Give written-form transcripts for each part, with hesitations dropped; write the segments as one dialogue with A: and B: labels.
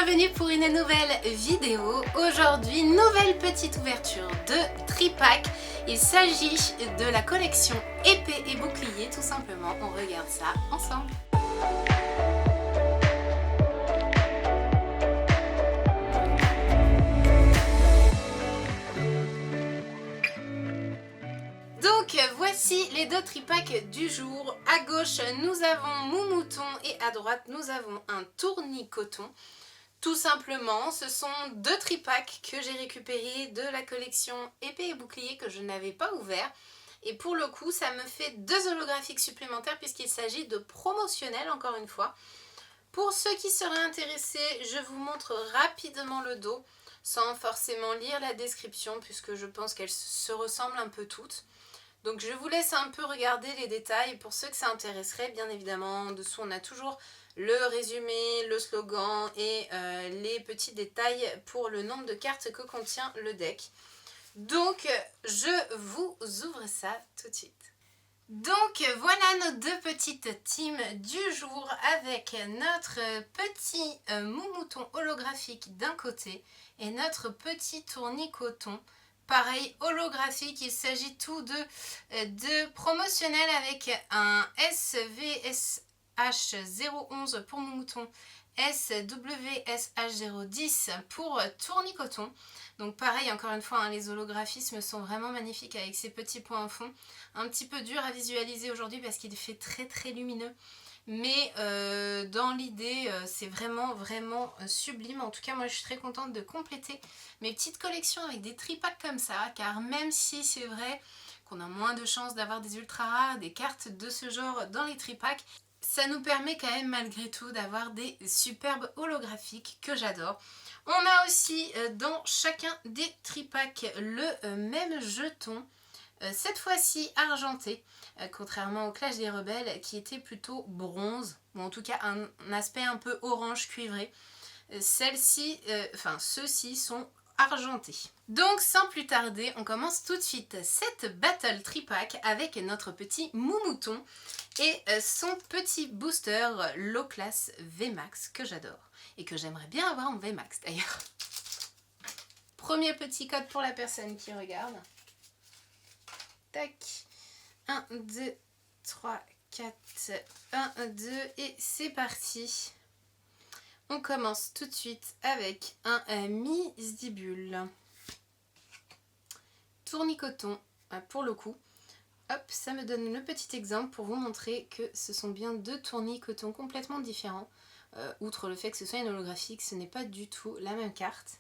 A: bienvenue pour une nouvelle vidéo. Aujourd'hui, nouvelle petite ouverture de tripack. Il s'agit de la collection épée et bouclier, tout simplement. On regarde ça ensemble. Donc voici les deux tripacks du jour. À gauche nous avons Moumouton et à droite nous avons un tournicoton. Tout simplement, ce sont deux tripacks que j'ai récupérés de la collection épée et bouclier que je n'avais pas ouvert. Et pour le coup, ça me fait deux holographiques supplémentaires puisqu'il s'agit de promotionnels encore une fois. Pour ceux qui seraient intéressés, je vous montre rapidement le dos sans forcément lire la description puisque je pense qu'elles se ressemblent un peu toutes. Donc je vous laisse un peu regarder les détails. Pour ceux que ça intéresserait, bien évidemment, en dessous on a toujours le résumé, le slogan et les petits détails pour le nombre de cartes que contient le deck. Donc je vous ouvre ça tout de suite. Donc voilà nos deux petites teams du jour avec notre petit moumouton holographique d'un côté et notre petit tournicoton. Pareil, holographique, il s'agit tout de promotionnel avec un SVSH011 pour Moumouton, SWSH010 pour Tournicoton. Donc pareil, encore une fois, hein, les holographismes sont vraiment magnifiques avec ces petits points en fond. Un petit peu dur à visualiser aujourd'hui parce qu'il fait très très lumineux. Mais dans l'idée, c'est vraiment sublime. En tout cas, moi je suis très contente de compléter mes petites collections avec des tripacks comme ça. Car même si c'est vrai qu'on a moins de chances d'avoir des ultra rares, des cartes de ce genre dans les tripacks, ça nous permet quand même malgré tout d'avoir des superbes holographiques que j'adore. On a aussi dans chacun des tripacks le même jeton. Cette fois-ci argenté, contrairement au Clash des Rebelles qui était plutôt bronze, ou en tout cas un aspect un peu orange cuivré. Ceux-ci sont argentés. Donc sans plus tarder, on commence tout de suite cette Battle Tripack avec notre petit Moumouton et son petit booster Low Class VMAX que j'adore et que j'aimerais bien avoir en VMAX d'ailleurs. Premier petit code pour la personne qui regarde. Tac, 1, 2, 3, 4, 1, 2 et c'est parti. On commence tout de suite avec un Misdibule. Tournicoton, pour le coup. Hop, ça me donne le petit exemple pour vous montrer que ce sont bien deux tournicotons complètement différents. Outre le fait que ce soit une holographique, ce n'est pas du tout la même carte.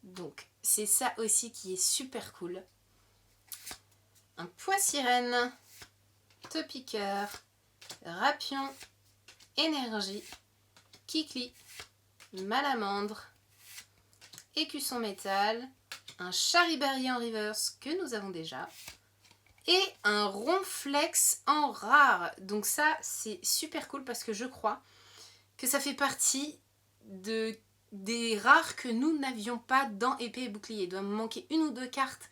A: Donc c'est ça aussi qui est super cool. Un Poissirène, Topiqueur, Rapion, Énergie, Kikli, Malamandre, Écusson Métal, un Charibari en reverse que nous avons déjà et un Ronflex en rare. Donc ça c'est super cool parce que je crois que ça fait partie des rares que nous n'avions pas dans épée et bouclier. Il doit me manquer une ou deux cartes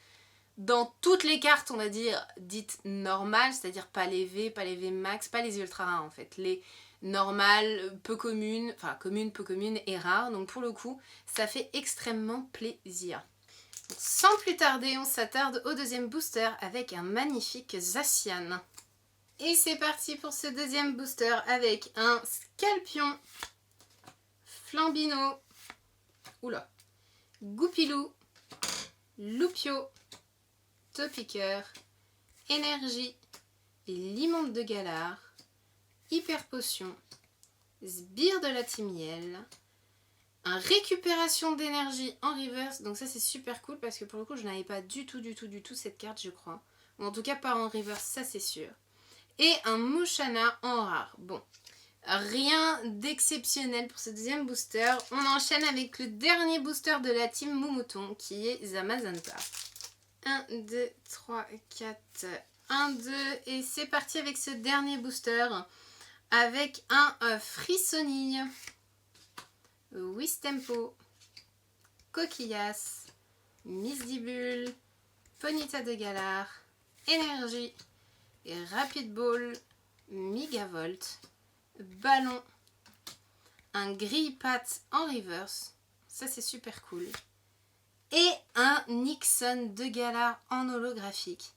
A: dans toutes les cartes, on va dire, dites normales, c'est-à-dire pas les V, pas les V max, pas les ultra rares en fait. Les normales, peu communes, enfin communes, peu communes et rares. Donc pour le coup, ça fait extrêmement plaisir. Donc, sans plus tarder, on s'attarde au deuxième booster avec un magnifique Zacian. Et c'est parti pour ce deuxième booster avec un Scalpion, Flambino, oula, Goupilou, Loupio, Topiqueur, Énergie, Limonde de Galar, Hyper Potion, Sbire de la Timiel, un Récupération d'énergie en reverse, donc ça c'est super cool parce que pour le coup je n'avais pas du tout cette carte je crois, ou en tout cas pas en reverse, ça c'est sûr, et un Musharna en rare. Bon, rien d'exceptionnel pour ce deuxième booster, on enchaîne avec le dernier booster de la team Moumouton qui est Zamazenta. 1, 2, 3, 4, 1, 2 et c'est parti avec ce dernier booster avec un Frissonille, Wistempo, Coquillas, Misdibule, Ponyta de Galar, Énergie, et Rapid Ball, Megavolt, Ballon, un grille-patte en reverse, ça c'est super cool, et un Nixon de Galar en holographique.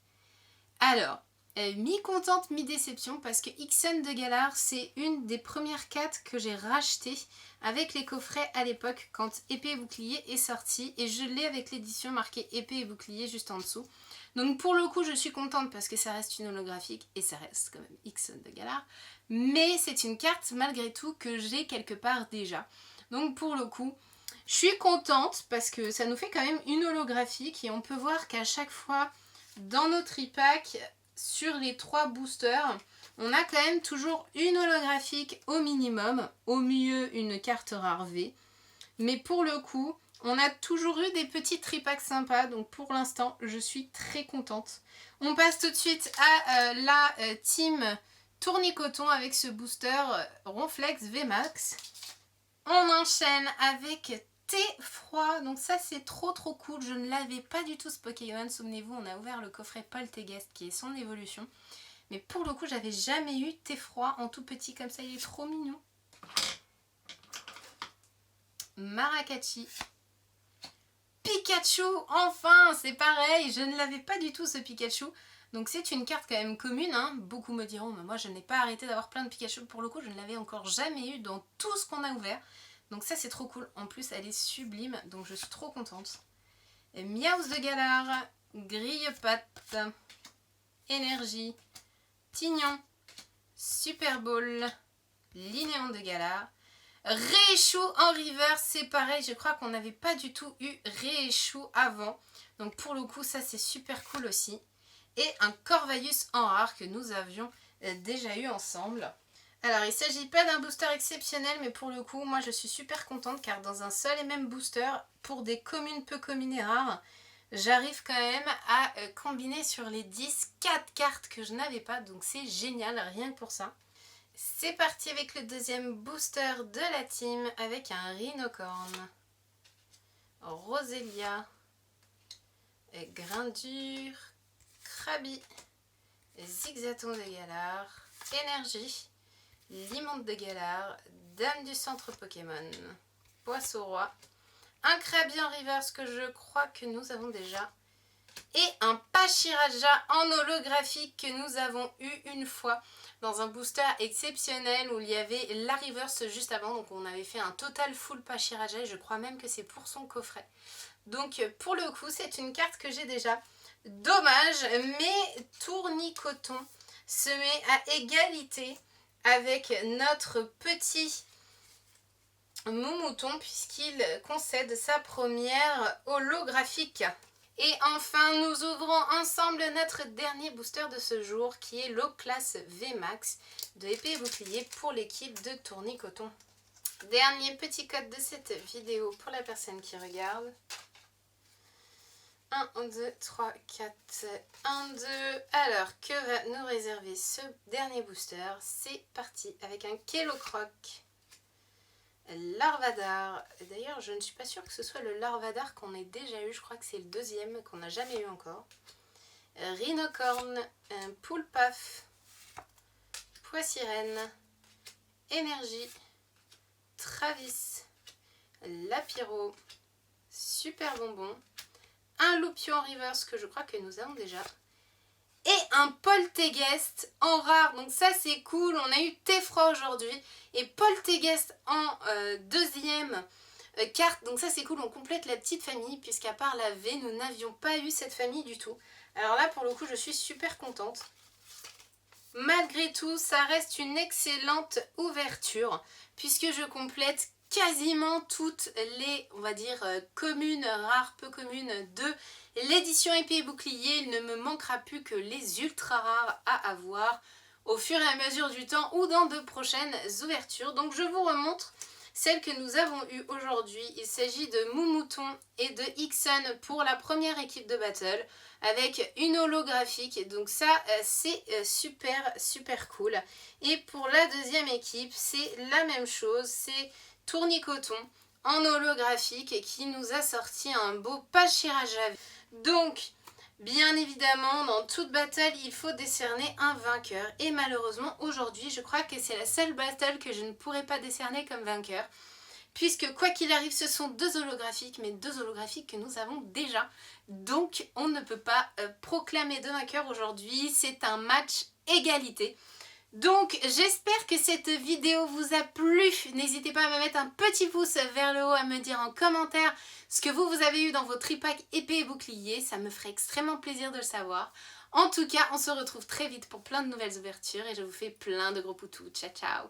A: Alors, mi-contente, mi-déception, parce que Ixon de Galar, c'est une des premières cartes que j'ai rachetées avec les coffrets à l'époque, quand Épée et Bouclier est sorti, et je l'ai avec l'édition marquée Épée et Bouclier juste en dessous. Donc pour le coup, je suis contente parce que ça reste une holographique, et ça reste quand même Ixon de Galar, mais c'est une carte, malgré tout, que j'ai quelque part déjà. Donc pour le coup, je suis contente, parce que ça nous fait quand même une holographique, et on peut voir qu'à chaque fois, dans nos tripacks, sur les 3 boosters, on a quand même toujours une holographique au minimum, au mieux une carte rare V. Mais pour le coup, on a toujours eu des petits tripacks sympas, donc pour l'instant, je suis très contente. On passe tout de suite à la team Tournicoton avec ce booster Ronflex VMAX. On enchaîne avec Thé-Froid, donc ça c'est trop cool, je ne l'avais pas du tout ce Pokémon, souvenez-vous on a ouvert le coffret Polteguest qui est son évolution, mais pour le coup j'avais jamais eu Thé-Froid en tout petit comme ça, il est trop mignon. Maracati, Pikachu, enfin c'est pareil, je ne l'avais pas du tout ce Pikachu, donc c'est une carte quand même commune, hein. Beaucoup me diront mais moi je n'ai pas arrêté d'avoir plein de Pikachu, pour le coup je ne l'avais encore jamais eu dans tout ce qu'on a ouvert. Donc ça c'est trop cool, en plus elle est sublime, donc je suis trop contente. Miaus de Galar, Grille-Patte, Énergie, Tignon, Super Ball, Linéon de Galar, Rééchou en reverse, c'est pareil, je crois qu'on n'avait pas du tout eu Rééchou avant. Donc pour le coup ça c'est super cool aussi. Et un Corvallis en rare que nous avions déjà eu ensemble. Alors, il ne s'agit pas d'un booster exceptionnel, mais pour le coup, moi je suis super contente car dans un seul et même booster, pour des communes peu communes et rares, j'arrive quand même à combiner sur les 10 4 cartes que je n'avais pas, donc c'est génial, rien que pour ça. C'est parti avec le deuxième booster de la team avec un Rhinocorn, Roselia, Grindur, Krabi, Zigzaton de Galar, Énergie, Limande de Galar, Dame du centre Pokémon, Poisson-Roi, un Krabi en reverse que je crois que nous avons déjà, et un Pachiraja en holographique que nous avons eu une fois dans un booster exceptionnel où il y avait la reverse juste avant, donc on avait fait un total full Pachiraja et je crois même que c'est pour son coffret. Donc pour le coup c'est une carte que j'ai déjà. Dommage, mais Tournicoton se met à égalité avec notre petit Moumouton puisqu'il concède sa première holographique. Et enfin, nous ouvrons ensemble notre dernier booster de ce jour qui est l'O-Class VMAX de Épée et Bouclier pour l'équipe de Tournicoton. Dernier petit code de cette vidéo pour la personne qui regarde. 1, 2, 3, 4, 1, 2. Alors, que va nous réserver ce dernier booster? C'est parti avec un Kellocroc, Larvadar. D'ailleurs, je ne suis pas sûre que ce soit le Larvadar qu'on ait déjà eu. Je crois que c'est le deuxième qu'on n'a jamais eu encore. Rhinocorn, Poulpaf, Poissirène, Énergie, Travis, Lapiro, Super Bonbon, un Loupio en reverse que je crois que nous avons déjà, et un Polteguest en rare. Donc ça c'est cool, on a eu Thé-Froid aujourd'hui et Polteguest en deuxième carte. Donc ça c'est cool, on complète la petite famille puisqu'à part la V, nous n'avions pas eu cette famille du tout. Alors là pour le coup je suis super contente. Malgré tout, ça reste une excellente ouverture puisque je complète quasiment toutes les, on va dire, communes, rares, peu communes de l'édition Épée et Bouclier. Il ne me manquera plus que les ultra rares à avoir au fur et à mesure du temps ou dans de prochaines ouvertures. Donc je vous remontre celles que nous avons eues aujourd'hui. Il s'agit de Moumouton et de Ixon pour la première équipe de battle avec une holographique. Donc ça c'est super cool. Et pour la deuxième équipe c'est la même chose, c'est Tournicoton en holographique qui nous a sorti un beau Pachiraja. Donc Bien évidemment, dans toute battle, il faut décerner un vainqueur. Et malheureusement, aujourd'hui, je crois que c'est la seule battle que je ne pourrai pas décerner comme vainqueur. Puisque quoi qu'il arrive, ce sont 2 holographiques, mais 2 holographiques que nous avons déjà. Donc, on ne peut pas proclamer de vainqueur aujourd'hui. C'est un match égalité. Donc j'espère que cette vidéo vous a plu. N'hésitez pas à me mettre un petit pouce vers le haut, à me dire en commentaire ce que vous avez eu dans vos tripacks épée et bouclier. Ça me ferait extrêmement plaisir de le savoir. En tout cas, on se retrouve très vite pour plein de nouvelles ouvertures et je vous fais plein de gros poutous. Ciao ciao.